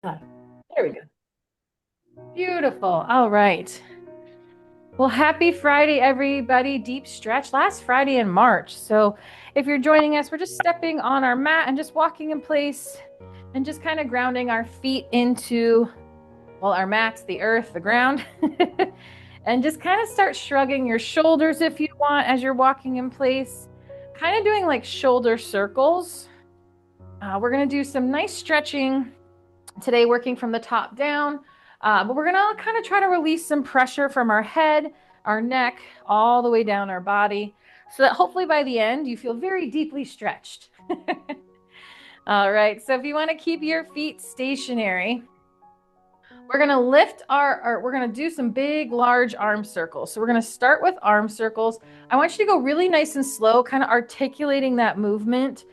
Ah, there we go. Beautiful. All right. Well, happy Friday, everybody. Deep stretch last Friday in March. So if you're joining us, we're just stepping on our mat and just walking in place and just kind of grounding our feet into, well, our mats, the earth, the ground. And just kind of start shrugging your shoulders if you want as you're walking in place, kind of doing like shoulder circles. We're going to do some nice stretching today, working from the top down. But we're going to kind of try to release some pressure from our head, our neck, all the way down our body so that hopefully by the end you feel very deeply stretched. All right. So if you want to keep your feet stationary, we're going to lift we're going to do some big, large arm circles. So we're going to start with arm circles. I want you to go really nice and slow, kind of articulating that movement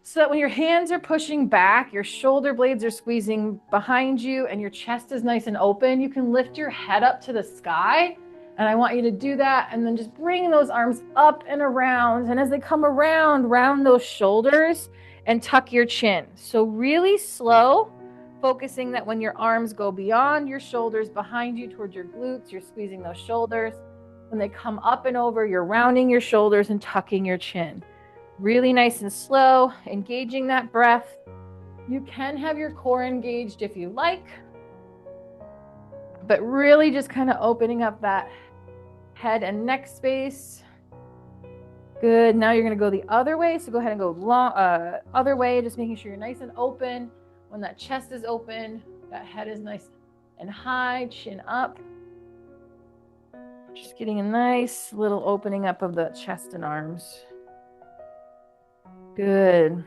so that when your hands are pushing back, your shoulder blades are squeezing behind you, and your chest is nice and open, you can lift your head up to the sky. And I want you to do that. And then just bring those arms up and around. And as they come around, round those shoulders and tuck your chin. So really slow, focusing that when your arms go beyond your shoulders, behind you towards your glutes, you're squeezing those shoulders. When they come up and over, you're rounding your shoulders and tucking your chin. Really nice and slow, engaging that breath. You can have your core engaged if you like, but really just kind of opening up that head and neck space. Good. Now you're going to go the other way. So go ahead and go long, other way, just making sure you're nice and open. When that chest is open, that head is nice and high, chin up. Just getting a nice little opening up of the chest and arms. Good.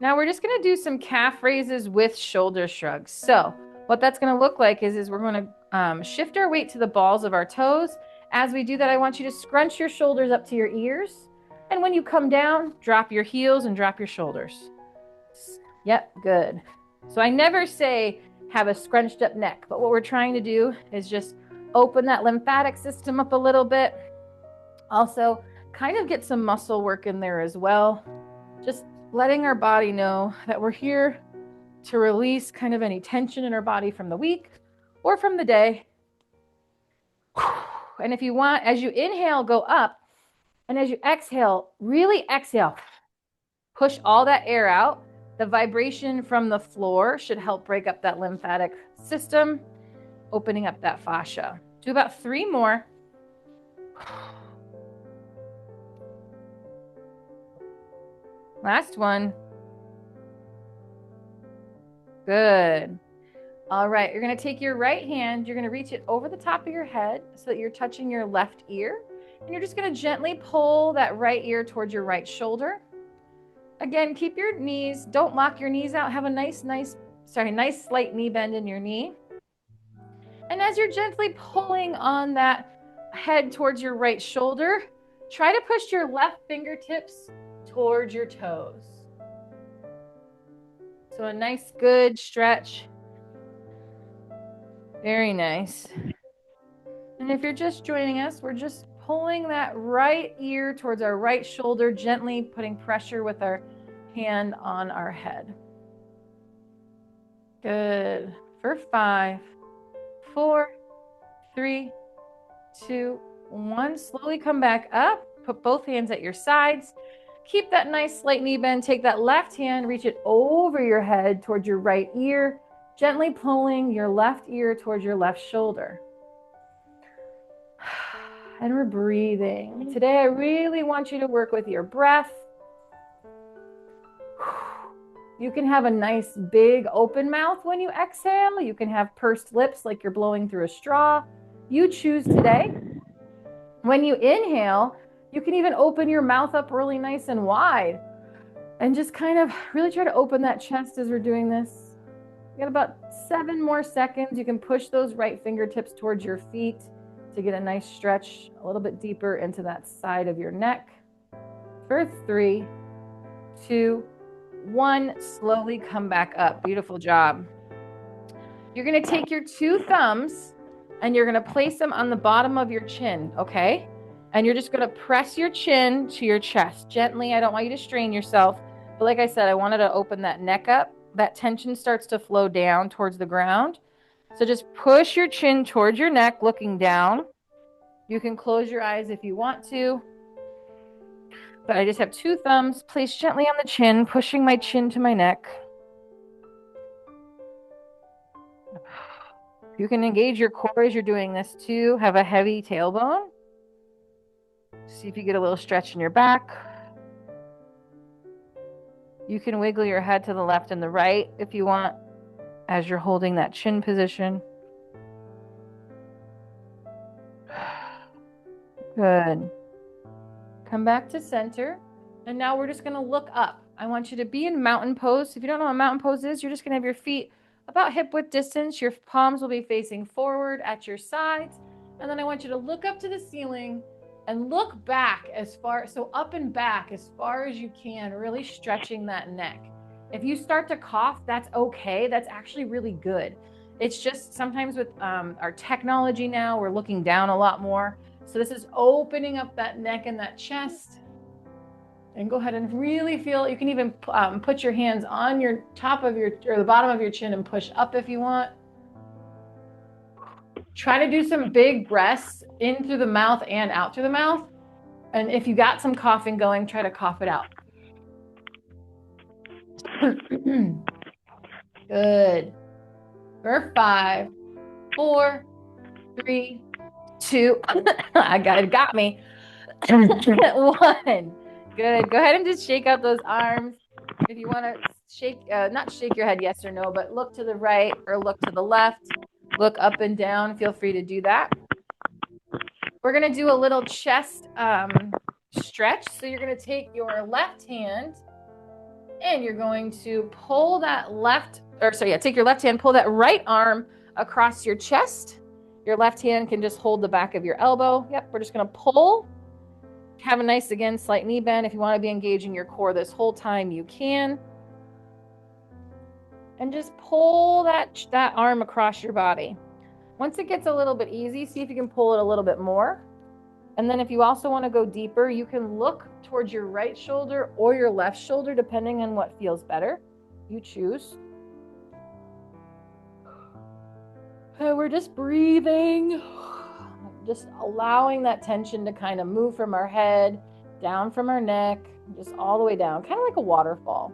Now we're just going to do some calf raises with shoulder shrugs. So what that's going to look like is we're going to shift our weight to the balls of our toes. As we do that, I want you to scrunch your shoulders up to your ears. And when you come down, drop your heels and drop your shoulders. Yep, good. So I never say have a scrunched up neck, but what we're trying to do is just open that lymphatic system up a little bit. Also, kind of get some muscle work in there as well. Just letting our body know that we're here to release kind of any tension in our body from the week or from the day. And if you want, as you inhale, go up. And as you exhale, really exhale. Push all that air out. The vibration from the floor should help break up that lymphatic system, opening up that fascia. Do about 3 more. Last one. Good. All right, you're going to take your right hand, you're going to reach it over the top of your head so that you're touching your left ear. And you're just going to gently pull that right ear towards your right shoulder. Again, keep your knees, don't lock your knees out. Have a nice slight knee bend in your knee. And as you're gently pulling on that head towards your right shoulder, try to push your left fingertips towards your toes. So a nice, good stretch. Very nice. And if you're just joining us, we're just pulling that right ear towards our right shoulder, gently putting pressure with our hand on our head. Good. For 5, 4, 3, 2, 1. Slowly come back up. Put both hands at your sides. Keep that nice slight knee bend. Take that left hand, reach it over your head towards your right ear, gently pulling your left ear towards your left shoulder. And we're breathing. Today, I really want you to work with your breath. You can have a nice big open mouth when you exhale. You can have pursed lips like you're blowing through a straw. You choose today. When you inhale, you can even open your mouth up really nice and wide and just kind of really try to open that chest as we're doing this. You got about 7 more seconds. You can push those right fingertips towards your feet to get a nice stretch a little bit deeper into that side of your neck. For 3, 2, 1, slowly come back up. Beautiful job. You're going to take your 2 thumbs and you're going to place them on the bottom of your chin, okay? And you're just going to press your chin to your chest gently. I don't want you to strain yourself. But like I said, I wanted to open that neck up. that tension starts to flow down towards the ground. So just push your chin towards your neck, looking down. You can close your eyes if you want to, but I just have 2 thumbs placed gently on the chin, pushing my chin to my neck. You can engage your core as you're doing this too. Have a heavy tailbone. See if you get a little stretch in your back. You can wiggle your head to the left and the right if you want as you're holding that chin position. Good. Come back to center. And now we're just going to look up. I want you to be in mountain pose. If you don't know what mountain pose is, you're just going to have your feet about hip width distance. Your palms will be facing forward at your sides. And then I want you to look up to the ceiling and look back so up and back as far as you can, really stretching that neck. If you start to cough, that's okay. That's actually really good. It's just sometimes with our technology now, we're looking down a lot more. So this is opening up that neck and that chest. And go ahead and really feel, you can even put your hands on your the bottom of your chin and push up if you want. Try to do some big breaths in through the mouth and out through the mouth. And if you got some coughing going, try to cough it out. Good. For 5, 4, 3, 2, it got me. 1. Good. Go ahead and just shake out those arms. If you want to shake, not shake your head yes or no, but look to the right or look to the left. Look up and down. Feel free to do that. We're going to do a little chest stretch. So you're going to take your left hand and you're going to pull that take your left hand, pull that right arm across your chest. Your left hand can just hold the back of your elbow. Yep. We're just going to pull. Have a nice, again, slight knee bend. If you want to be engaging your core this whole time, you can. And just pull that arm across your body. Once it gets a little bit easy, see if you can pull it a little bit more. And then if you also want to go deeper, you can look towards your right shoulder or your left shoulder, depending on what feels better. You choose. And we're just breathing. Just allowing that tension to kind of move from our head, down from our neck, just all the way down, kind of like a waterfall.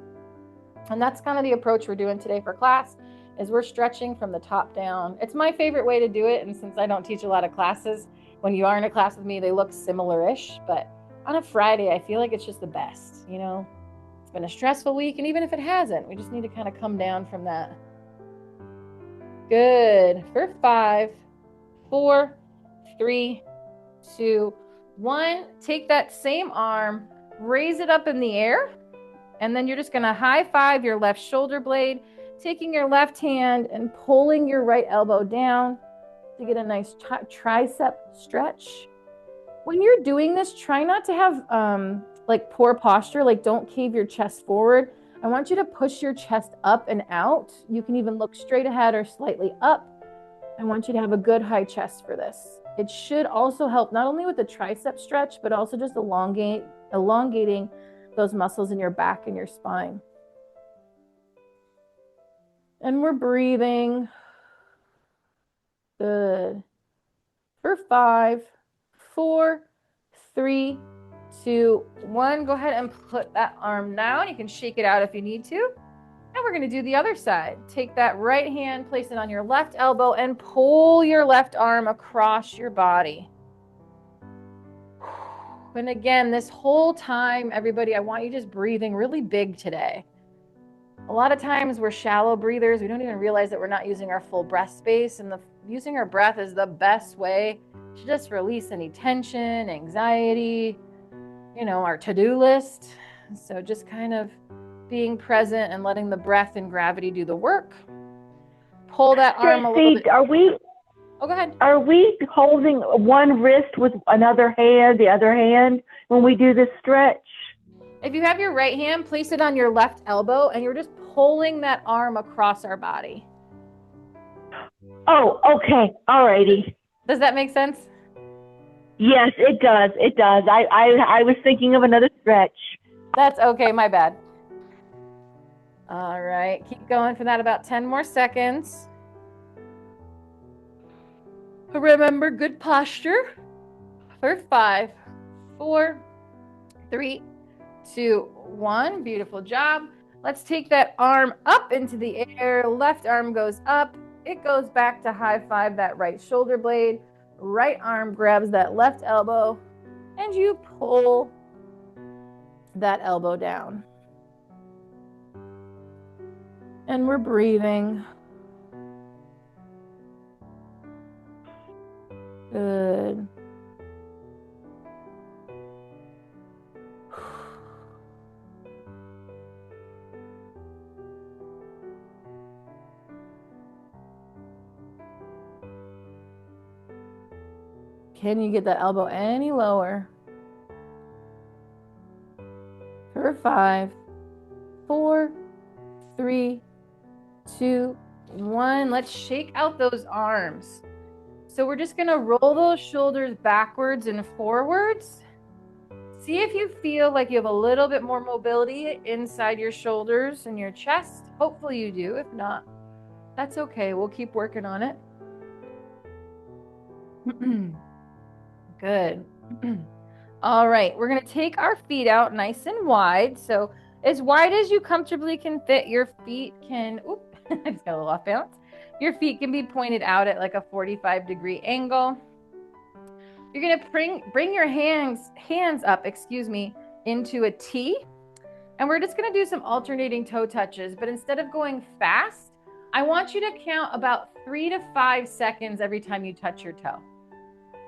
And that's kind of the approach we're doing today for class, is we're stretching from the top down. It's my favorite way to do it. And since I don't teach a lot of classes, when you are in a class with me, they look similar-ish. But on a Friday, I feel like it's just the best, you know? It's been a stressful week. And even if it hasn't, we just need to kind of come down from that. Good. For 5, 4, 3, 2, 1. Take that same arm, raise it up in the air, and then you're just going to high five your left shoulder blade, taking your left hand and pulling your right elbow down to get a nice tricep stretch. When you're doing this, try not to have like poor posture, like don't cave your chest forward. I want you to push your chest up and out. You can even look straight ahead or slightly up. I want you to have a good high chest for this. It should also help not only with the tricep stretch, but also just elongating those muscles in your back and your spine. And we're breathing. Good. For 5, 4, 3, 2, 1. Go ahead and put that arm down. You can shake it out if you need to. And we're going to do the other side. Take that right hand, place it on your left elbow, and pull your left arm across your body. And again, this whole time, everybody, I want you just breathing really big today. A lot of times we're shallow breathers. We don't even realize that we're not using our full breath space. And using our breath is the best way to just release any tension, anxiety, our to-do list. So just kind of being present and letting the breath and gravity do the work. Pull that arm a little bit. Go ahead. Are we holding one wrist with another hand, the other hand, when we do this stretch? If you have your right hand, place it on your left elbow, and you're just pulling that arm across our body. Oh, okay. All righty. Does that make sense? Yes, it does. It does. I was thinking of another stretch. That's okay. My bad. All right, keep going for that about 10 more seconds. Remember, good posture for 5, 4, 3, 2, 1. Beautiful job. Let's take that arm up into the air. Left arm goes up. It goes back to high five that right shoulder blade. Right arm grabs that left elbow, and you pull that elbow down. And we're breathing. Good. Can you get that elbow any lower? For 5, 4, 3, 2, 1. Let's shake out those arms. So we're just going to roll those shoulders backwards and forwards. See if you feel like you have a little bit more mobility inside your shoulders and your chest. Hopefully you do. If not, that's okay. We'll keep working on it. Good. All right, we're going to take our feet out nice and wide. So as wide as you comfortably can fit, your feet can, I just got a little off balance. Your feet can be pointed out at like a 45-degree angle. You're going to bring your hands up, into a T. And we're just going to do some alternating toe touches. But instead of going fast, I want you to count about 3 to 5 seconds every time you touch your toe.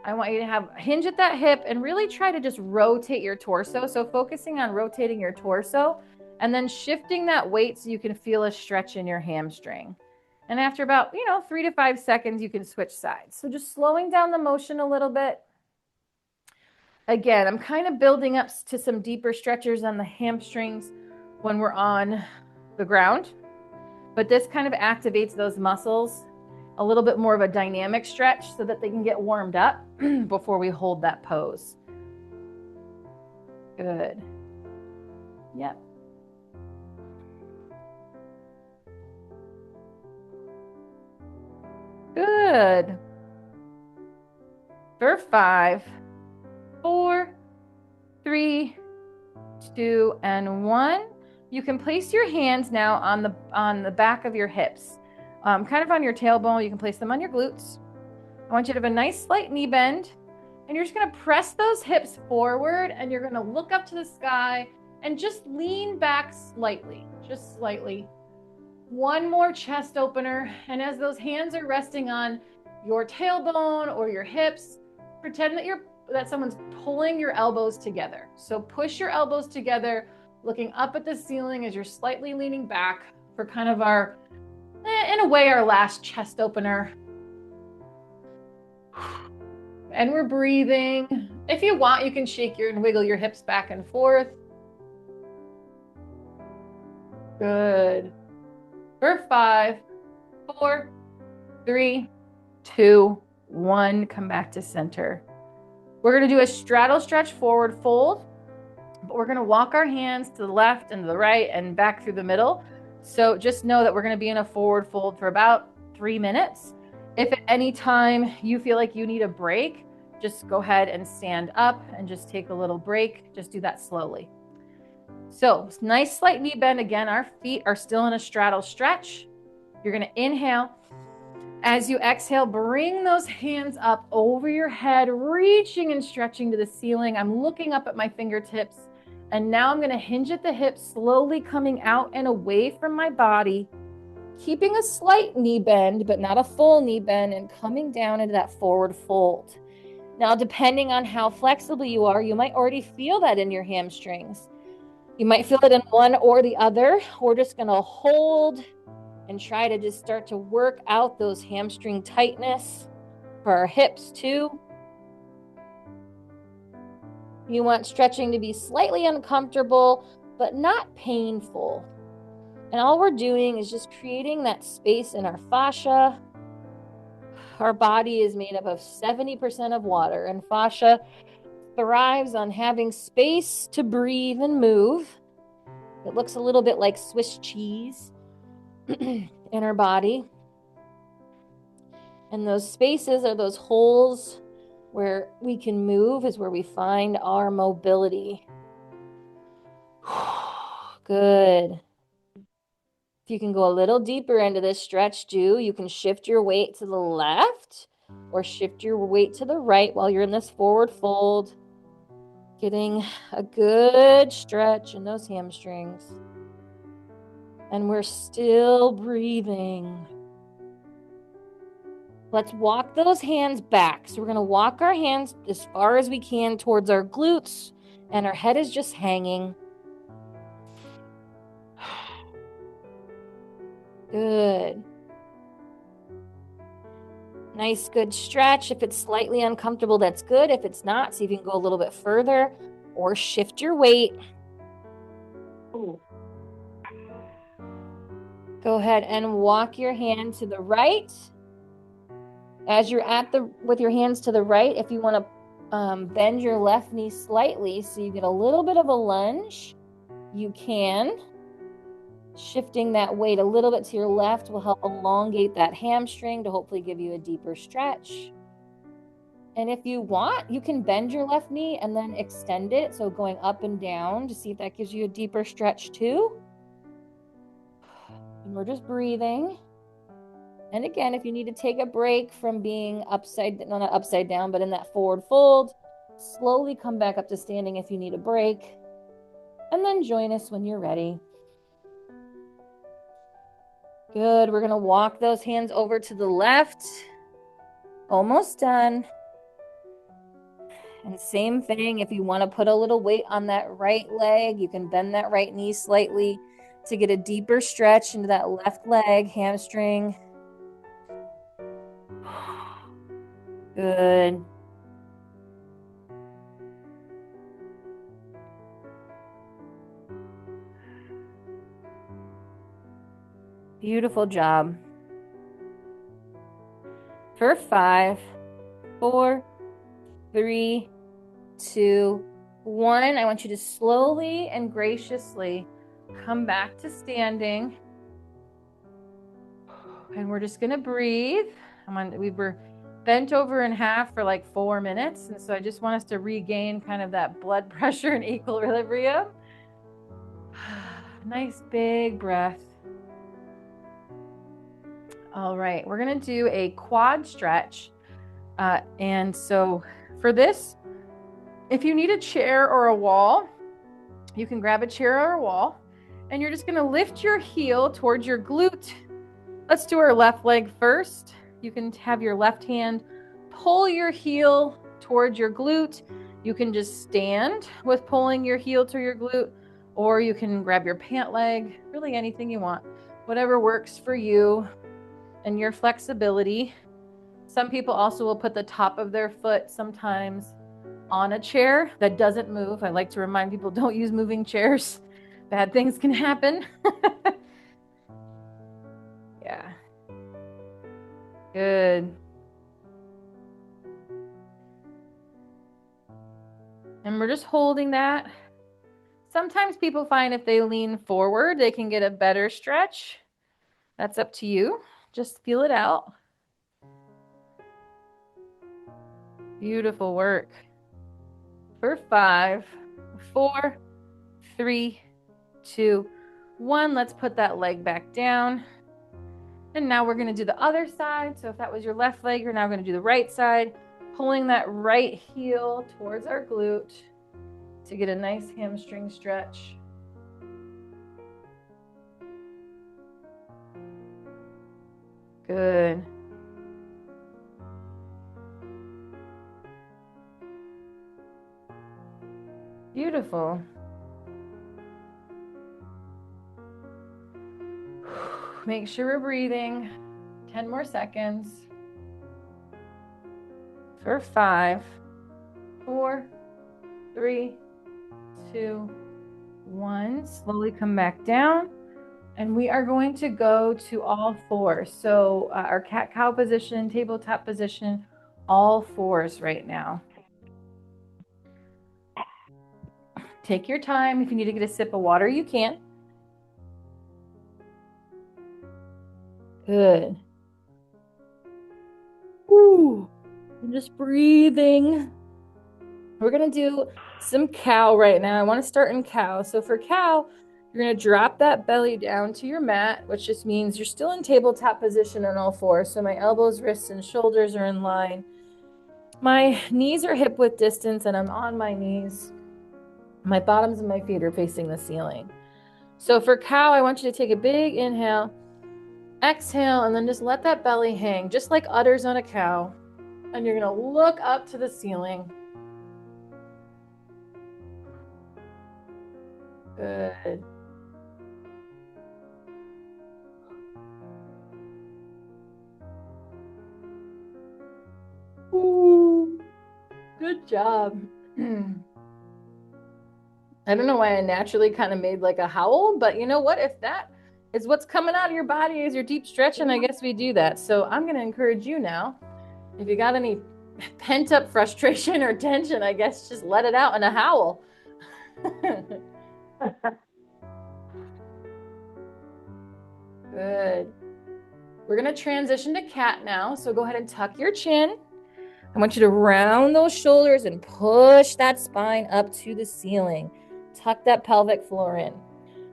I want you to hinge at that hip and really try to just rotate your torso. So focusing on rotating your torso and then shifting that weight so you can feel a stretch in your hamstring. And after about, 3 to 5 seconds, you can switch sides. So just slowing down the motion a little bit. Again, I'm kind of building up to some deeper stretchers on the hamstrings when we're on the ground. But this kind of activates those muscles, a little bit more of a dynamic stretch so that they can get warmed up before we hold that pose. Good. Yep. Good. For 5, 4, 3, 2, and 1. You can place your hands now on the back of your hips, kind of on your tailbone. You can place them on your glutes. I want you to have a nice slight knee bend, and you're just going to press those hips forward, and you're going to look up to the sky and just lean back slightly, just slightly. One more chest opener, and as those hands are resting on your tailbone or your hips, pretend that someone's pulling your elbows together. So push your elbows together, looking up at the ceiling as you're slightly leaning back for kind of our last chest opener. And we're breathing. If you want, you can shake and wiggle your hips back and forth. Good. For 5, 4, 3, 2, 1. Come back to center. We're going to do a straddle stretch forward fold, but we're going to walk our hands to the left and to the right and back through the middle. So just know that we're going to be in a forward fold for about 3 minutes. If at any time you feel like you need a break, just go ahead and stand up and just take a little break. Just do that slowly. So nice slight knee bend. Again, our feet are still in a straddle stretch. You're going to inhale. As you exhale, bring those hands up over your head, reaching and stretching to the ceiling. I'm looking up at my fingertips. And now I'm going to hinge at the hips, slowly coming out and away from my body, keeping a slight knee bend, but not a full knee bend, and coming down into that forward fold. Now, depending on how flexible you are, you might already feel that in your hamstrings. You might feel it in one or the other. We're just going to hold and try to just start to work out those hamstring tightness for our hips too. You want stretching to be slightly uncomfortable, but not painful. And all we're doing is just creating that space in our fascia. Our body is made up of 70% of water, and fascia thrives on having space to breathe and move. It looks a little bit like Swiss cheese in our body. And those spaces are those holes where we can move, is where we find our mobility. Good. If you can go a little deeper into this stretch, you can shift your weight to the left or shift your weight to the right while you're in this forward fold, getting a good stretch in those hamstrings. And we're still breathing. Let's walk those hands back. So we're going to walk our hands as far as we can towards our glutes, and our head is just hanging. Good. Nice, good stretch. If it's slightly uncomfortable, that's good. If it's not, see if you can go a little bit further or shift your weight. Ooh. Go ahead and walk your hand to the right. As you're with your hands to the right, if you want to bend your left knee slightly so you get a little bit of a lunge, you can. Shifting that weight a little bit to your left will help elongate that hamstring to hopefully give you a deeper stretch. And if you want, you can bend your left knee and then extend it. So going up and down to see if that gives you a deeper stretch too. And we're just breathing. And again, if you need to take a break from being not upside down, but in that forward fold, slowly come back up to standing if you need a break. And then join us when you're ready. Good. We're going to walk those hands over to the left. Almost done. And same thing, if you want to put a little weight on that right leg, you can bend that right knee slightly to get a deeper stretch into that left leg, hamstring. Good. Beautiful job. For 5, 4, 3, 2, 1. I want you to slowly and graciously come back to standing. And we're just going to breathe. We were bent over in half for like 4 minutes. And so I just want us to regain kind of that blood pressure and equilibrium. Nice big breath. All right, we're going to do a quad stretch. And so for this, if you need a chair or a wall, you can grab a chair or a wall, and you're just going to lift your heel towards your glute. Let's do our left leg first. You can have your left hand pull your heel towards your glute. You can just stand with pulling your heel to your glute, or you can grab your pant leg, really anything you want, whatever works for you and your flexibility. Some people also will put the top of their foot sometimes on a chair that doesn't move. I like to remind people, don't use moving chairs. Bad things can happen. Yeah. Good. And we're just holding that. Sometimes people find if they lean forward, they can get a better stretch. That's up to you. Just feel it out. Beautiful work. For 5, 4, 3, 2, 1. Let's put that leg back down. And now we're going to do the other side. So if that was your left leg, you're now going to do the right side, pulling that right heel towards our glute to get a nice hamstring stretch. Good. Beautiful. Make sure we're breathing. 10 more seconds. For 5, 4, 3, 2, 1. Slowly come back down. And we are going to go to all fours. So our cat-cow position, tabletop position, all fours right now. Take your time. If you need to get a sip of water, you can. Good. Ooh, I'm just breathing. We're going to do some cow right now. I want to start in cow. So for cow, you're going to drop that belly down to your mat, which just means you're still in tabletop position on all fours. So my elbows, wrists, and shoulders are in line. My knees are hip width distance, and I'm on my knees. My bottoms of my feet are facing the ceiling. So for cow, I want you to take a big inhale, exhale, and then just let that belly hang, just like udders on a cow. And you're going to look up to the ceiling. Good. Ooh, good job. I don't know why I naturally kind of made like a howl, but you know what? If that is what's coming out of your body as your deep stretching, I guess we do that. So I'm going to encourage you now. If you got any pent up frustration or tension, I guess just let it out in a howl. Good. We're going to transition to cat now. So go ahead and tuck your chin. I want you to round those shoulders and push that spine up to the ceiling. Tuck that pelvic floor in.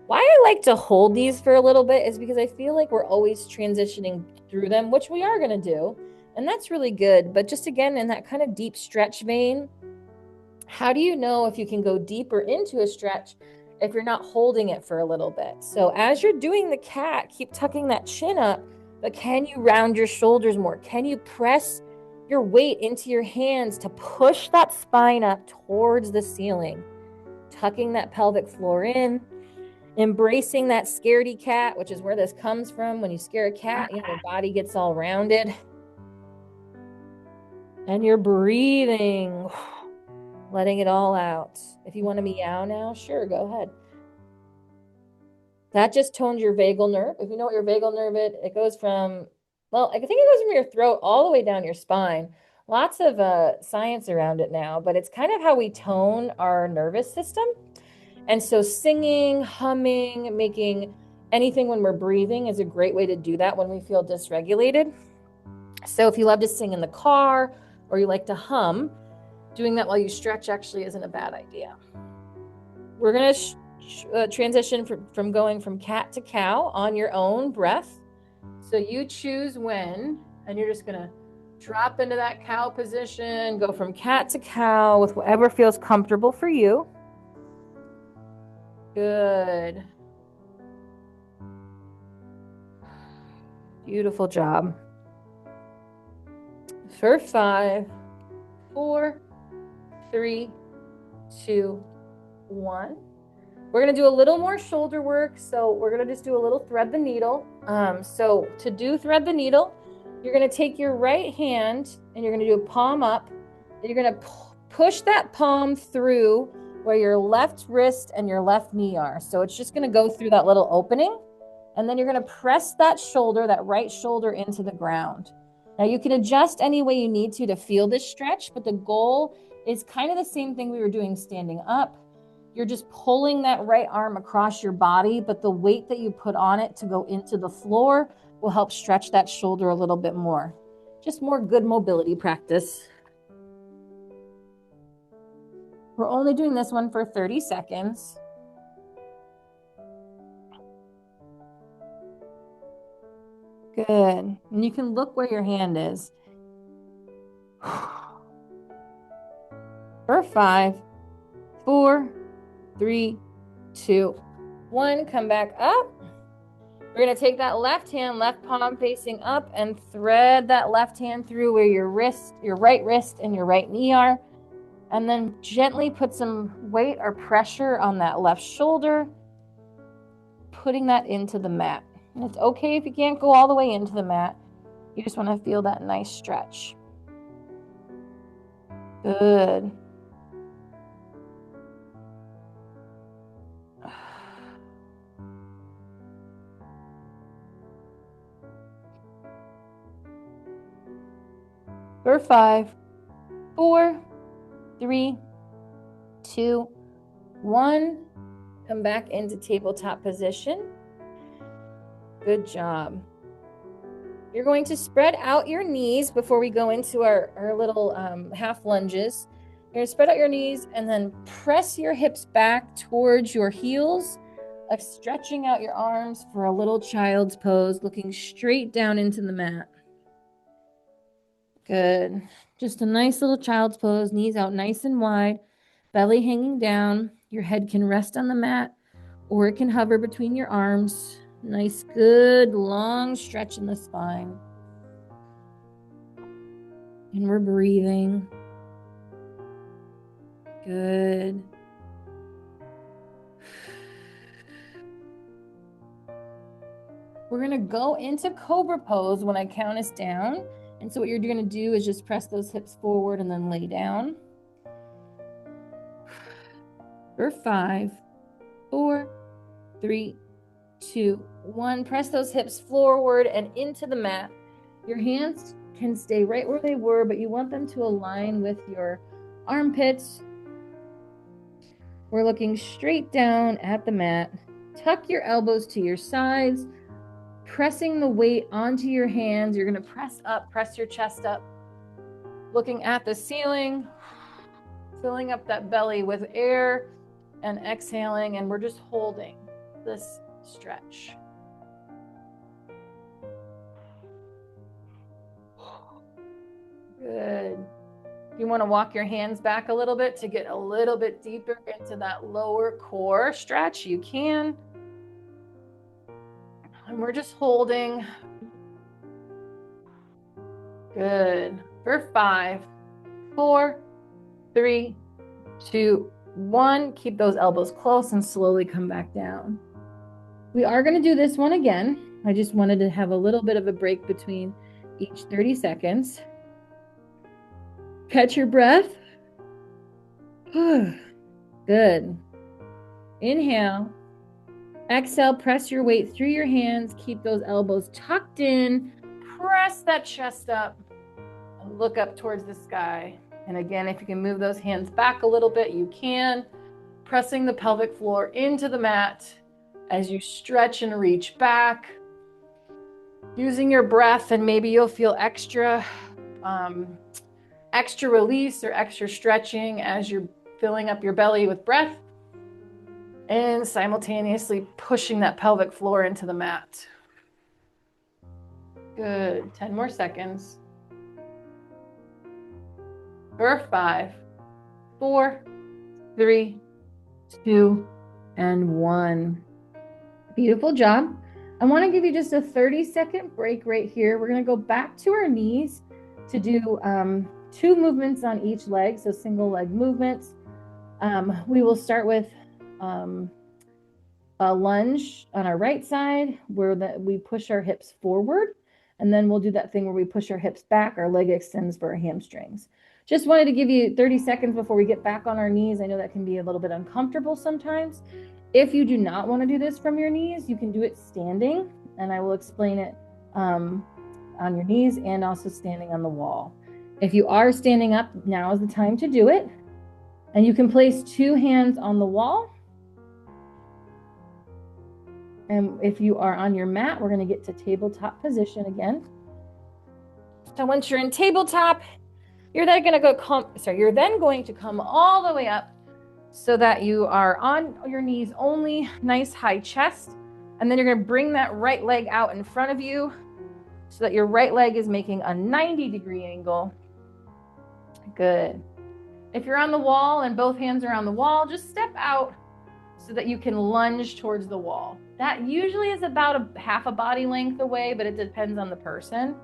Why I like to hold these for a little bit is because I feel like we're always transitioning through them, which we are going to do. And that's really good. But just again, in that kind of deep stretch vein, how do you know if you can go deeper into a stretch if you're not holding it for a little bit? So as you're doing the cat, keep tucking that chin up, but can you round your shoulders more? Can you press your weight into your hands to push that spine up towards the ceiling? Tucking that pelvic floor in, embracing that scaredy cat, which is where this comes from. When you scare a cat, you know, their body gets all rounded. And you're breathing, letting it all out. If you want to meow now, sure, go ahead. That just tones your vagal nerve. If you know what your vagal nerve is, it goes from, well, I think it goes from your throat all the way down your spine. Lots of science around it now, but it's kind of how we tone our nervous system. And so singing, humming, making anything when we're breathing is a great way to do that when we feel dysregulated. So if you love to sing in the car or you like to hum, doing that while you stretch actually isn't a bad idea. We're going to transition from going from cat to cow on your own breath. So you choose when, and you're just going to drop into that cow position, go from cat to cow with whatever feels comfortable for you. Good. Beautiful job. For 5, 4, 3, 2, 1. We're going to do a little more shoulder work. So we're going to just do a little thread the needle. So to do thread the needle, you're going to take your right hand and you're going to do a palm up. And you're going to push that palm through where your left wrist and your left knee are. So it's just going to go through that little opening. And then you're going to press that shoulder, that right shoulder into the ground. Now you can adjust any way you need to feel this stretch, but the goal is kind of the same thing we were doing standing up. You're just pulling that right arm across your body, but the weight that you put on it to go into the floor will help stretch that shoulder a little bit more. Just more good mobility practice. We're only doing this one for 30 seconds. Good. And you can look where your hand is. For 5, 4, 3, 2, 1. Come back up. We're going to take that left hand, left palm facing up, and thread that left hand through where your right wrist and your right knee are. And then gently put some weight or pressure on that left shoulder, putting that into the mat. And it's okay if you can't go all the way into the mat. You just want to feel that nice stretch. Good. For 5, 4, 3, 2, 1. Come back into tabletop position. Good job. You're going to spread out your knees before we go into our little half lunges. You're going to spread out your knees and then press your hips back towards your heels, like stretching out your arms for a little child's pose, looking straight down into the mat. Good. Just a nice little child's pose, knees out nice and wide, belly hanging down. Your head can rest on the mat or it can hover between your arms. Nice, good, long stretch in the spine. And we're breathing. Good. We're going to go into Cobra pose when I count us down. And so what you're going to do is just press those hips forward and then lay down. For 5, 4, 3, 2, 1. Press those hips forward and into the mat. Your hands can stay right where they were, but you want them to align with your armpits. We're looking straight down at the mat. Tuck your elbows to your sides, pressing the weight onto your hands. You're going to press up, press your chest up, looking at the ceiling, filling up that belly with air and exhaling, and we're just holding this stretch. Good. You want to walk your hands back a little bit to get a little bit deeper into that lower core stretch. You can. And we're just holding. Good. For 5, 4, 3, 2, 1. Keep those elbows close and slowly come back down. We are going to do this one again. I just wanted to have a little bit of a break between each 30 seconds. Catch your breath. Good. Inhale. Exhale, press your weight through your hands. Keep those elbows tucked in. Press that chest up and look up towards the sky. And again, if you can move those hands back a little bit, you can. Pressing the pelvic floor into the mat as you stretch and reach back. Using your breath, and maybe you'll feel extra release or extra stretching as you're filling up your belly with breath and simultaneously pushing that pelvic floor into the mat. Good. 10 more seconds. For 5, 4, 3, 2, and 1. Beautiful job. I want to give you just a 30-second break right here. We're going to go back to our knees to do 2 movements on each leg, so single leg movements. We will start with a lunge on our right side where we push our hips forward, and then we'll do that thing where we push our hips back, our leg extends for our hamstrings. Just wanted to give you 30 seconds before we get back on our knees. I know that can be a little bit uncomfortable sometimes. If you do not want to do this from your knees, you can do it standing, and I will explain it on your knees and also standing on the wall. If you are standing up, now is the time to do it. And you can place 2 hands on the wall. And if you are on your mat, we're going to get to tabletop position again. So once you're in tabletop, you're then going to come all the way up so that you are on your knees only, nice high chest. And then you're going to bring that right leg out in front of you so that your right leg is making a 90-degree angle. Good. If you're on the wall and both hands are on the wall, just step out so that you can lunge towards the wall. That usually is about a half a body length away, but it depends on the person.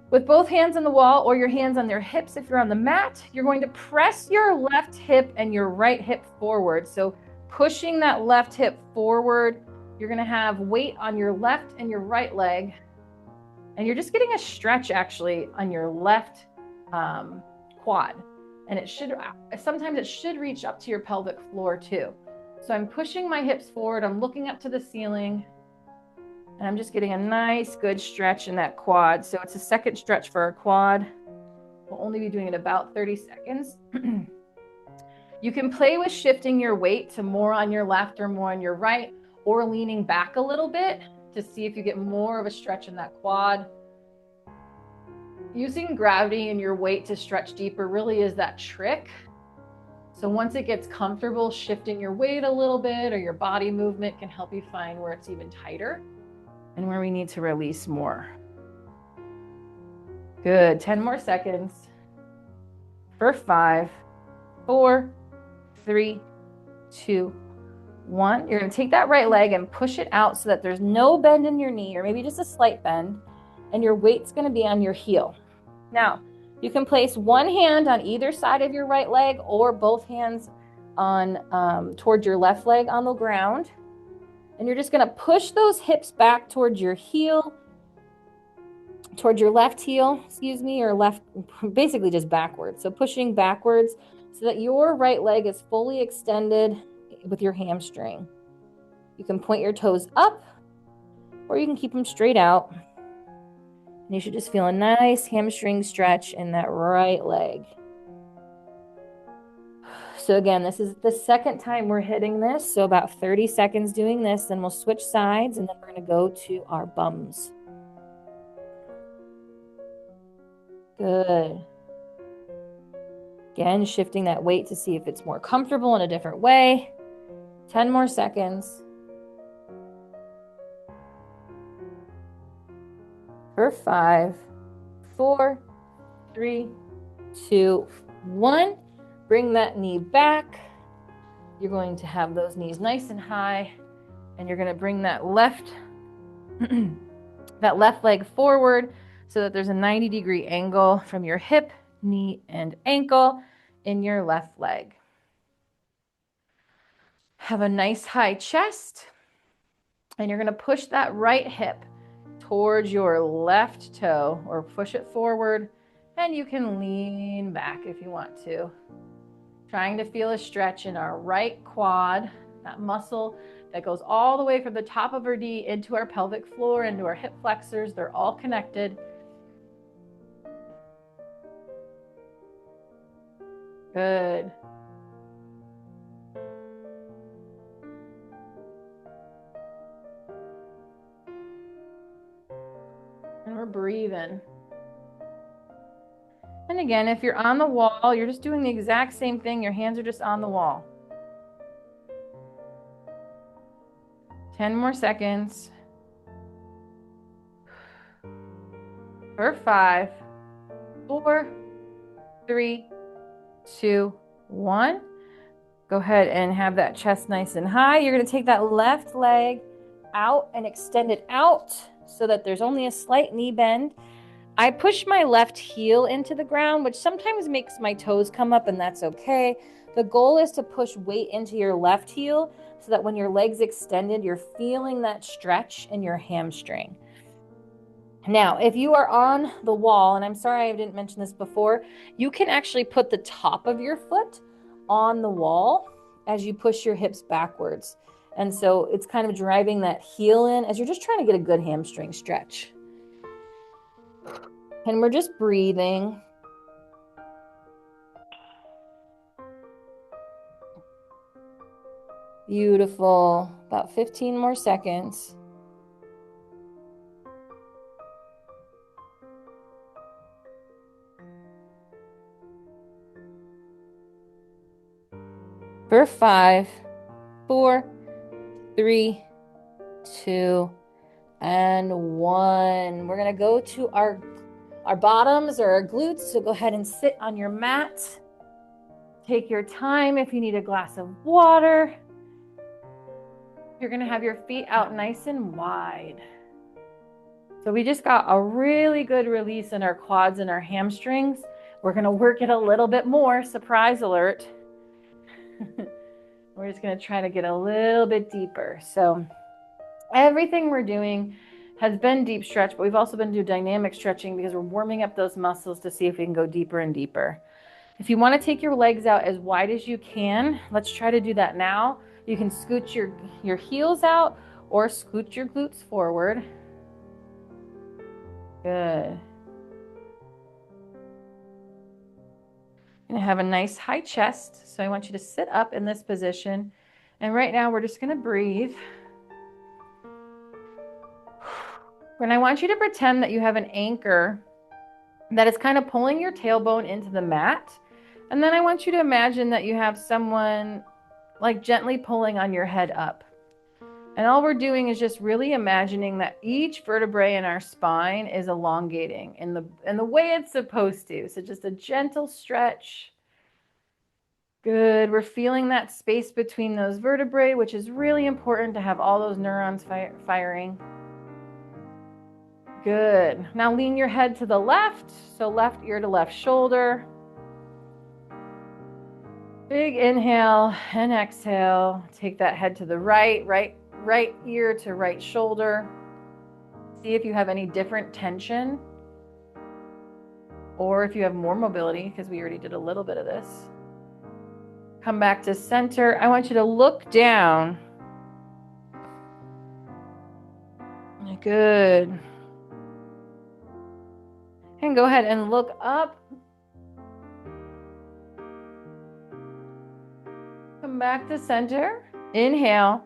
With both hands on the wall or your hands on their hips, if you're on the mat, you're going to press your left hip and your right hip forward. So pushing that left hip forward, you're going to have weight on your left and your right leg. And you're just getting a stretch actually on your left quad. And sometimes it should reach up to your pelvic floor too. So I'm pushing my hips forward. I'm looking up to the ceiling. And I'm just getting a nice, good stretch in that quad. So it's a second stretch for our quad. We'll only be doing it about 30 seconds. You can play with shifting your weight to more on your left or more on your right, or leaning back a little bit to see if you get more of a stretch in that quad. Using gravity and your weight to stretch deeper really is that trick. So once it gets comfortable, shifting your weight a little bit or your body movement can help you find where it's even tighter and where we need to release more. Good. 10 more seconds. For 5, 4, 3, 2, 1. You're going to take that right leg and push it out so that there's no bend in your knee, or maybe just a slight bend, and your weight's going to be on your heel. Now, you can place one hand on either side of your right leg or both hands on towards your left leg on the ground. And you're just going to push those hips back towards your heel, towards your left heel, or left, basically just backwards. So pushing backwards so that your right leg is fully extended with your hamstring. You can point your toes up or you can keep them straight out. And you should just feel a nice hamstring stretch in that right leg. So again, this is the second time we're hitting this. So about 30 seconds doing this, then we'll switch sides and then we're going to go to our bums. Good. Again, shifting that weight to see if it's more comfortable in a different way. 10 more seconds. For 5, 4, 3, 2, 1. Bring that knee back. You're going to have those knees nice and high, and you're going to bring that left leg forward so that there's a 90-degree angle from your hip, knee, and ankle in your left leg. Have a nice high chest, and you're going to push that right hip towards your left toe or push it forward, and you can lean back if you want to. Trying to feel a stretch in our right quad, that muscle that goes all the way from the top of our knee into our pelvic floor, into our hip flexors. They're all connected. Good. And we're breathing. And again, if you're on the wall, you're just doing the exact same thing. Your hands are just on the wall. 10 more seconds. For 5, 4, 3, 2, 1. Go ahead and have that chest nice and high. You're going to take that left leg out and extend it out so that there's only a slight knee bend. I push my left heel into the ground, which sometimes makes my toes come up, and that's okay. The goal is to push weight into your left heel so that when your leg's extended, you're feeling that stretch in your hamstring. Now, if you are on the wall, and I'm sorry I didn't mention this before, you can actually put the top of your foot on the wall as you push your hips backwards. And so it's kind of driving that heel in as you're just trying to get a good hamstring stretch. And we're just breathing. Beautiful. About 15 more seconds. For 5, 4, 3, 2, and 1. We're going to go to our bottoms or our glutes. So go ahead and sit on your mat. Take your time if you need a glass of water. You're going to have your feet out nice and wide. So we just got a really good release in our quads and our hamstrings. We're going to work it a little bit more. Surprise alert. We're just going to try to get a little bit deeper. So everything we're doing has been deep stretch, but we've also been doing dynamic stretching because we're warming up those muscles to see if we can go deeper and deeper. If you want to take your legs out as wide as you can, let's try to do that now. You can scoot your heels out or scoot your glutes forward. Good. You're going to have a nice high chest. So I want you to sit up in this position. And right now we're just going to breathe. And I want you to pretend that you have an anchor That is kind of pulling your tailbone into the mat. And then I want you to imagine that you have someone like gently pulling on your head up. And all we're doing is just really imagining that each vertebrae in our spine is elongating in the way it's supposed to. So just a gentle stretch. Good. We're feeling that space between those vertebrae, which is really important to have all those neurons firing. Good. Now lean your head to the left. So left ear to left shoulder. Big inhale and exhale. Take that head to the right ear to right shoulder. See if you have any different tension or if you have more mobility, because we already did a little bit of this. Come back to center. I want you to look down. Good. And go ahead and look up. Come back to center. Inhale.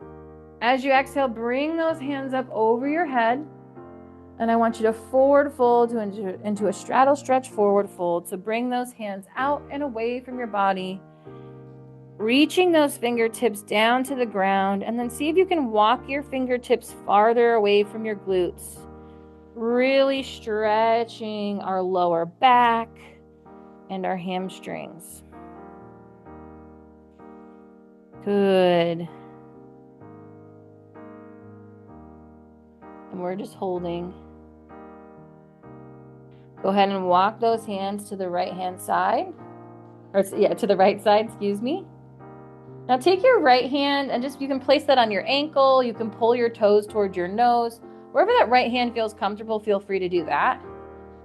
As you exhale, bring those hands up over your head. And I want you to forward fold into a straddle stretch forward fold. So bring those hands out and away from your body, reaching those fingertips down to the ground, and then see if you can walk your fingertips farther away from your glutes. Really stretching our lower back and our hamstrings. Good. And we're just holding. Go ahead and walk those hands to the right hand side. To the right side, excuse me. Now take your right hand and you can place that on your ankle. You can pull your toes towards your nose. Wherever that right hand feels comfortable, feel free to do that.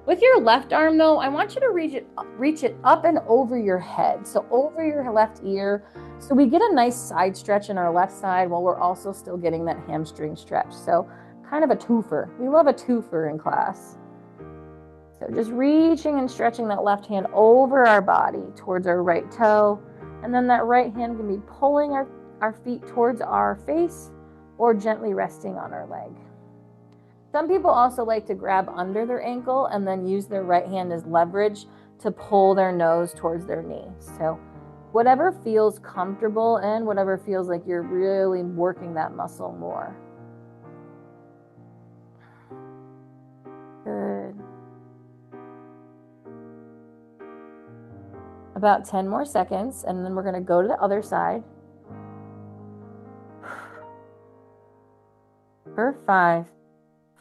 With your left arm though, I want you to reach it up and over your head. So over your left ear. So we get a nice side stretch in our left side while we're also still getting that hamstring stretch. So kind of a twofer. We love a twofer in class. So just reaching and stretching that left hand over our body towards our right toe. And then that right hand can be pulling our feet towards our face or gently resting on our leg. Some people also like to grab under their ankle and then use their right hand as leverage to pull their nose towards their knee. So whatever feels comfortable and whatever feels like you're really working that muscle more. Good. About 10 more seconds, and then we're going to go to the other side. For 5,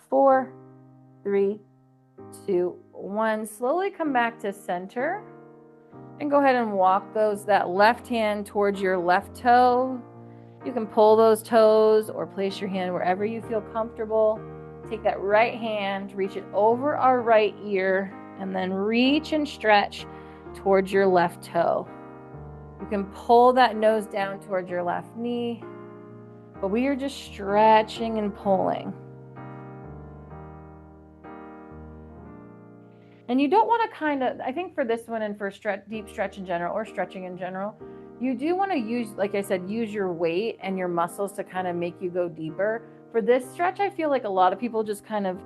4, 3, 2, 1. Slowly come back to center and go ahead and walk that left hand towards your left toe. You can pull those toes or place your hand wherever you feel comfortable. Take that right hand, reach it over our right ear, and then reach and stretch towards your left toe. You can pull that nose down towards your left knee, but we are just stretching and pulling. And you don't want to I think for this one and for deep stretch in general or stretching in general, you do want to use, like I said, use your weight and your muscles to kind of make you go deeper. For this stretch, I feel like a lot of people just kind of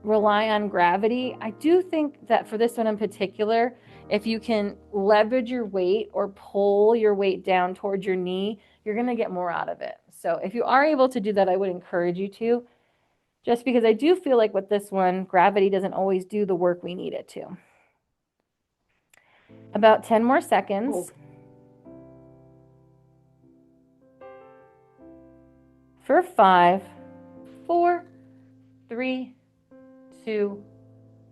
rely on gravity. I do think that for this one in particular, if you can leverage your weight or pull your weight down towards your knee, you're going to get more out of it. So if you are able to do that, I would encourage you to, just because I do feel like with this one, gravity doesn't always do the work we need it to. About 10 more seconds. For 5, 4, 3, 2,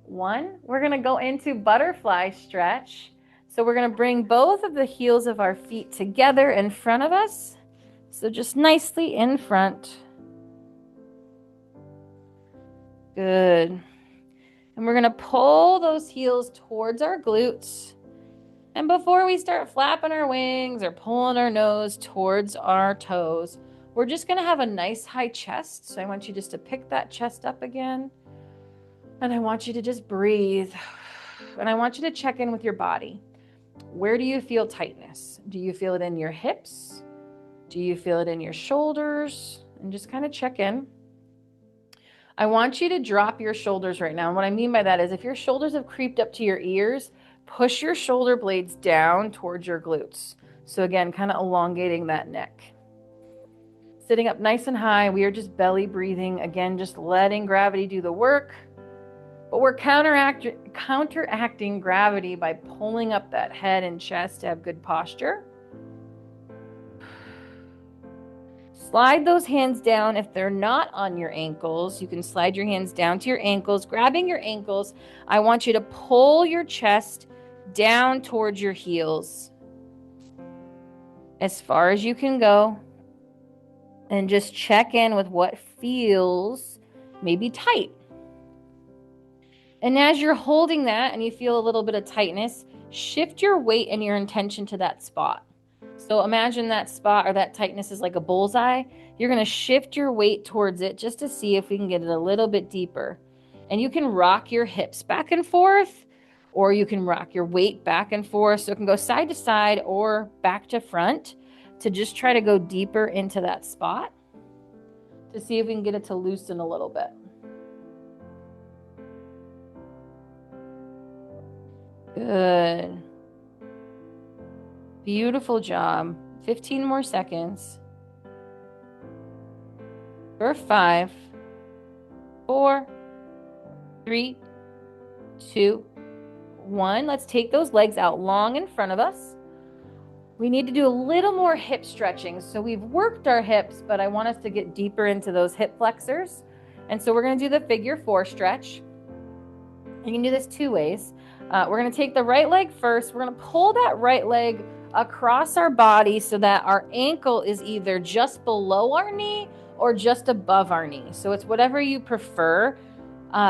1. We're going to go into butterfly stretch. So we're going to bring both of the heels of our feet together in front of us. So just nicely in front. Good. And we're going to pull those heels towards our glutes. And before we start flapping our wings or pulling our nose towards our toes, we're just going to have a nice high chest. So I want you just to pick that chest up again. And I want you to just breathe. And I want you to check in with your body. Where do you feel tightness? Do you feel it in your hips? Do you feel it in your shoulders? And just kind of check in. I want you to drop your shoulders right now. And what I mean by that is if your shoulders have creeped up to your ears, push your shoulder blades down towards your glutes. So again, kind of elongating that neck. Sitting up nice and high, we are just belly breathing. Again, just letting gravity do the work. But we're counteracting gravity by pulling up that head and chest to have good posture. Slide those hands down. If they're not on your ankles, you can slide your hands down to your ankles. Grabbing your ankles, I want you to pull your chest down towards your heels as far as you can go. And just check in with what feels maybe tight. And as you're holding that and you feel a little bit of tightness, shift your weight and your intention to that spot. So imagine that spot or that tightness is like a bullseye. You're going to shift your weight towards it just to see if we can get it a little bit deeper. And you can rock your hips back and forth, or you can rock your weight back and forth. So it can go side to side or back to front to just try to go deeper into that spot to see if we can get it to loosen a little bit. Good. Beautiful job. 15 more seconds. For 5, 4, 3, 2, 1. Let's take those legs out long in front of us. We need to do a little more hip stretching. So we've worked our hips, but I want us to get deeper into those hip flexors. And so we're going to do the figure 4 stretch. You can do this 2 ways. We're going to take the right leg first. We're going to pull that right leg across our body so that our ankle is either just below our knee or just above our knee. So it's whatever you prefer.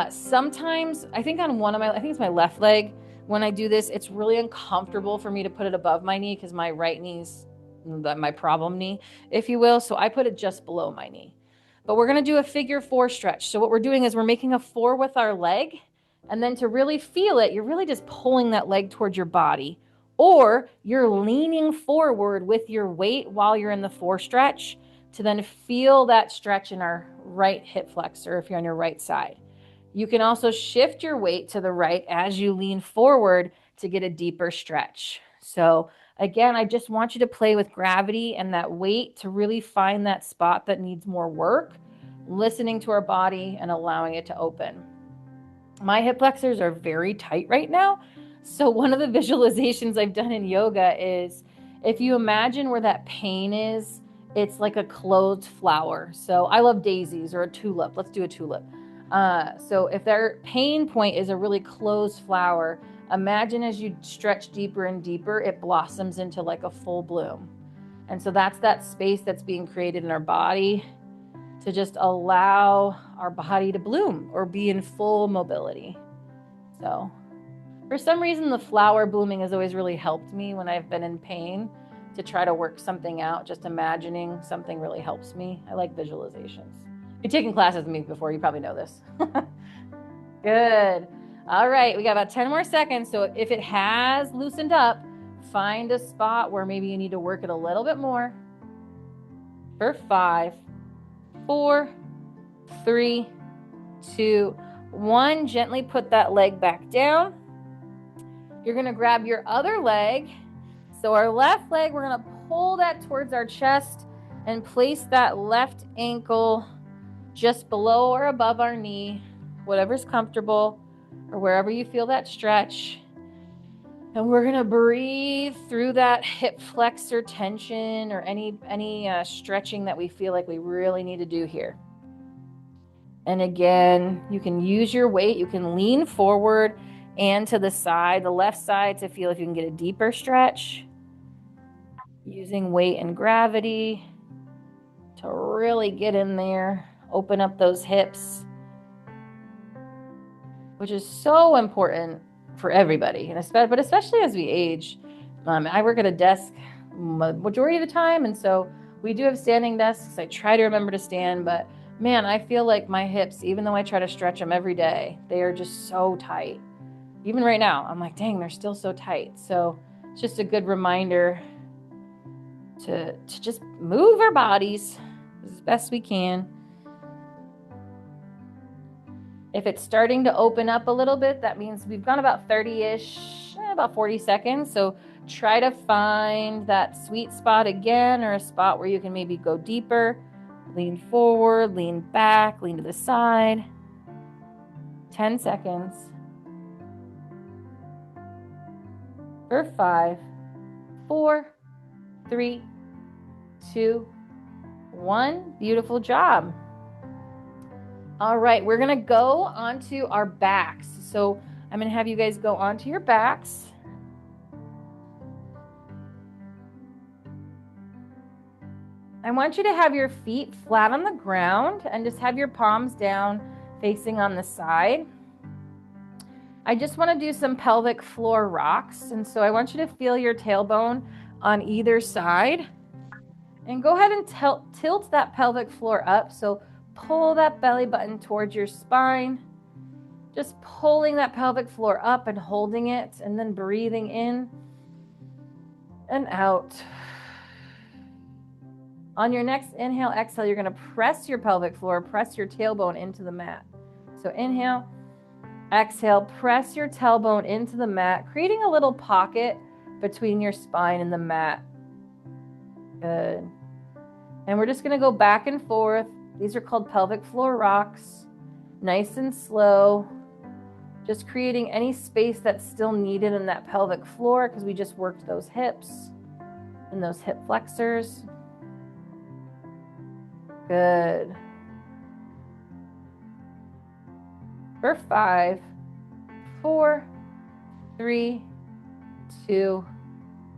Sometimes, I think it's my left leg. When I do this, it's really uncomfortable for me to put it above my knee because my right knee's my problem knee, if you will. So I put it just below my knee. But we're going to do a figure 4 stretch. So what we're doing is we're making a 4 with our leg. And then to really feel it, you're really just pulling that leg towards your body. Or you're leaning forward with your weight while you're in the 4 stretch to then feel that stretch in our right hip flexor if you're on your right side. You can also shift your weight to the right as you lean forward to get a deeper stretch. So again, I just want you to play with gravity and that weight to really find that spot that needs more work, listening to our body and allowing it to open. My hip flexors are very tight right now. So one of the visualizations I've done in yoga is if you imagine where that pain is, it's like a closed flower. So I love daisies or a tulip. Let's do a tulip. So if their pain point is a really closed flower, imagine as you stretch deeper and deeper, it blossoms into like a full bloom. And so that's that space that's being created in our body to just allow our body to bloom or be in full mobility. So for some reason, the flower blooming has always really helped me when I've been in pain to try to work something out. Just imagining something really helps me. I like visualizations. If you've taken classes with me before, you probably know this. Good. All right, we got about 10 more seconds. So if it has loosened up, find a spot where maybe you need to work it a little bit more. For 5, 4, 3, 2, 1. Gently put that leg back down. You're going to grab your other leg. So our left leg, we're going to pull that towards our chest and place that left ankle just below or above our knee, whatever's comfortable or wherever you feel that stretch. And we're going to breathe through that hip flexor tension or any stretching that we feel like we really need to do here. And again, you can use your weight. You can lean forward and to the side, the left side, to feel if you can get a deeper stretch. Using weight and gravity to really get in there, open up those hips, which is so important for everybody, but especially as we age. I work at a desk majority of the time, and so we do have standing desks. I try to remember to stand, but man, I feel like my hips, even though I try to stretch them every day, they are just so tight. Even right now, I'm like, dang, they're still so tight. So it's just a good reminder to just move our bodies as best we can. If it's starting to open up a little bit, that means we've gone about 30-ish, about 40 seconds. So try to find that sweet spot again, or a spot where you can maybe go deeper. Lean forward, lean back, lean to the side. 10 seconds. For 5, 4, 3, 2, 1. Beautiful job. All right, we're going to go onto our backs. So I'm going to have you guys go onto your backs. I want you to have your feet flat on the ground and just have your palms down facing on the side. I just want to do some pelvic floor rocks. And so I want you to feel your tailbone on either side. And go ahead and tilt that pelvic floor up. So pull that belly button towards your spine. Just pulling that pelvic floor up and holding it, and then breathing in and out. On your next inhale, exhale, you're going to press your pelvic floor, press your tailbone into the mat. So inhale, exhale, press your tailbone into the mat, creating a little pocket between your spine and the mat. Good. And we're just going to go back and forth. These are called pelvic floor rocks. Nice and slow. Just creating any space that's still needed in that pelvic floor, because we just worked those hips and those hip flexors. Good. For 5, 4, 3, 2,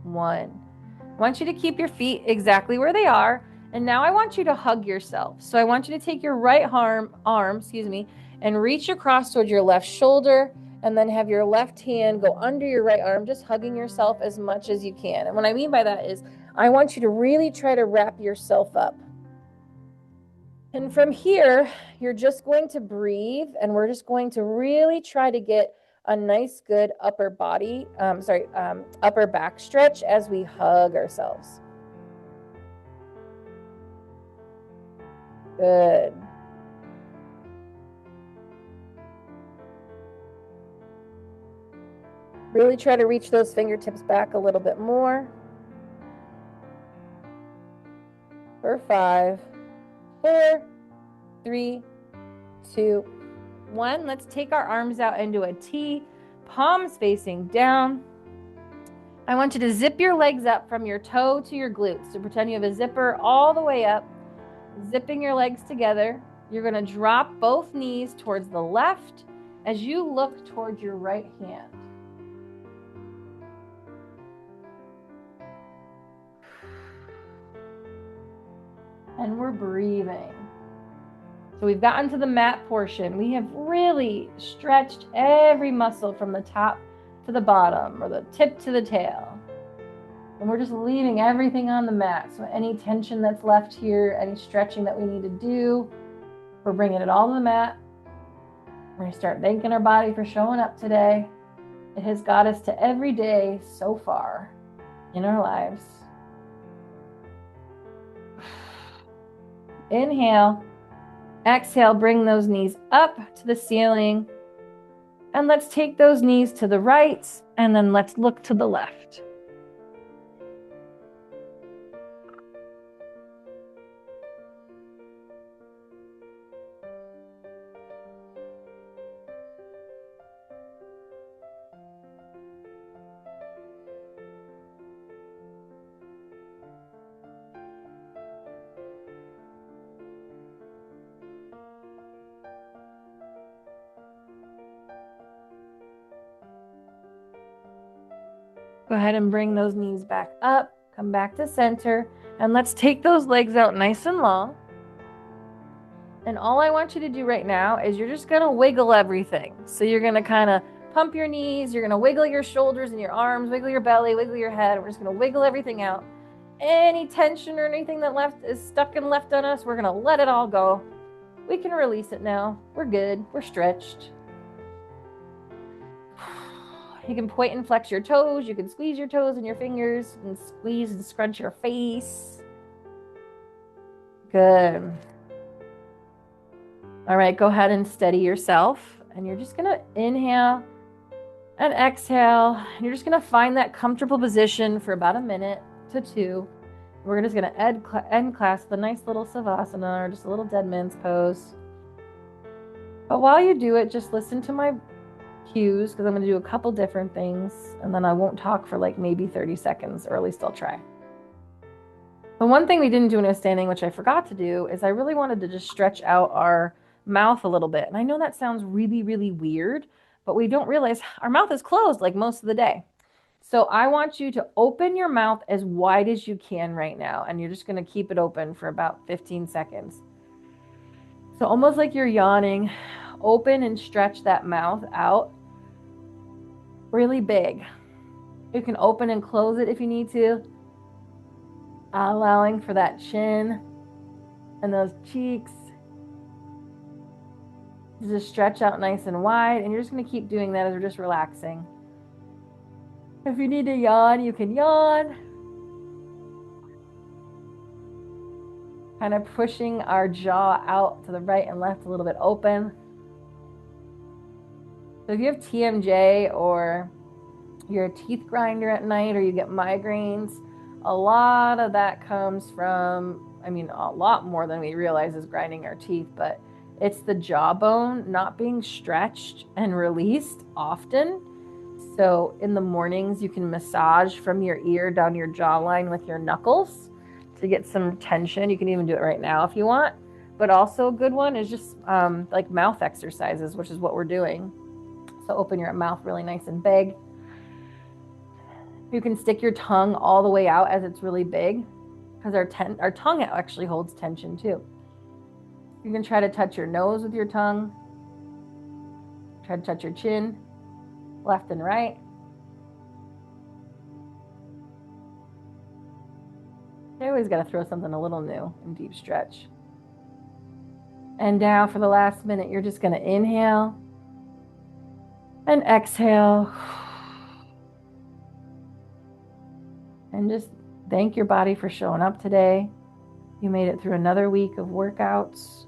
1. I want you to keep your feet exactly where they are. And now I want you to hug yourself. So I want you to take your right arm, and reach across towards your left shoulder, and then have your left hand go under your right arm, just hugging yourself as much as you can. And what I mean by that is I want you to really try to wrap yourself up. And from here, you're just going to breathe, and we're just going to really try to get a nice, good upper back stretch as we hug ourselves. Good. Really try to reach those fingertips back a little bit more. For 5, 4, 3, 2, 1. Let's take our arms out into a T, palms facing down. I want you to zip your legs up from your toe to your glutes. So pretend you have a zipper all the way up, zipping your legs together. You're going to drop both knees towards the left as you look towards your right hand. And we're breathing. So we've gotten to the mat portion. We have really stretched every muscle from the top to the bottom, or the tip to the tail. And we're just leaving everything on the mat. So any tension that's left here, any stretching that we need to do, we're bringing it all to the mat. We're going to start thanking our body for showing up today. It has got us to every day so far in our lives. Inhale. Exhale, bring those knees up to the ceiling. And let's take those knees to the right, and then let's look to the left. Go ahead and bring those knees back up, come back to center, and let's take those legs out nice and long. And all I want you to do right now is you're just going to wiggle everything. So you're going to kind of pump your knees, you're going to wiggle your shoulders and your arms, wiggle your belly, wiggle your head. We're just going to wiggle everything out. Any tension or anything that is stuck and left on us, we're going to let it all go. We can release it now. We're good. We're stretched. You can point and flex your toes. You can squeeze your toes and your fingers, and squeeze and scrunch your face. Good. All right, go ahead and steady yourself. And you're just going to inhale and exhale. You're just going to find that comfortable position for about a minute to two. We're just going to end class with a nice little savasana, or just a little dead man's pose. But while you do it, just listen to my cues, because I'm going to do a couple different things, and then I won't talk for like maybe 30 seconds, or at least I'll try. The one thing we didn't do when I was standing, which I forgot to do, is I really wanted to just stretch out our mouth a little bit. And I know that sounds really, really weird, but we don't realize our mouth is closed like most of the day. So I want you to open your mouth as wide as you can right now. And you're just going to keep it open for about 15 seconds. So almost like you're yawning, open and stretch that mouth out really big. You can open and close it if you need to, allowing for that chin and those cheeks to just stretch out nice and wide. And you're just going to keep doing that as we're just relaxing. If you need to yawn, you can yawn. Kind of pushing our jaw out to the right and left a little bit open. So if you have TMJ, or you're a teeth grinder at night, or you get migraines, a lot of that comes from, a lot more than we realize is grinding our teeth, but it's the jawbone not being stretched and released often. So in the mornings, you can massage from your ear down your jawline with your knuckles to get some tension. You can even do it right now if you want. But also a good one is just like mouth exercises, which is what we're doing. So open your mouth really nice and big. You can stick your tongue all the way out as it's really big, because our tongue actually holds tension too. You can try to touch your nose with your tongue. Try to touch your chin, left and right. I always got to throw something a little new and deep stretch. And now for the last minute, you're just going to inhale and exhale. And just thank your body for showing up today. You made it through another week of workouts.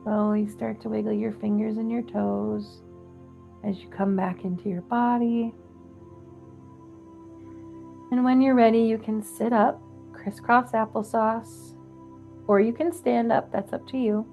Slowly start to wiggle your fingers and your toes as you come back into your body. And when you're ready, you can sit up, crisscross applesauce, or you can stand up. That's up to you.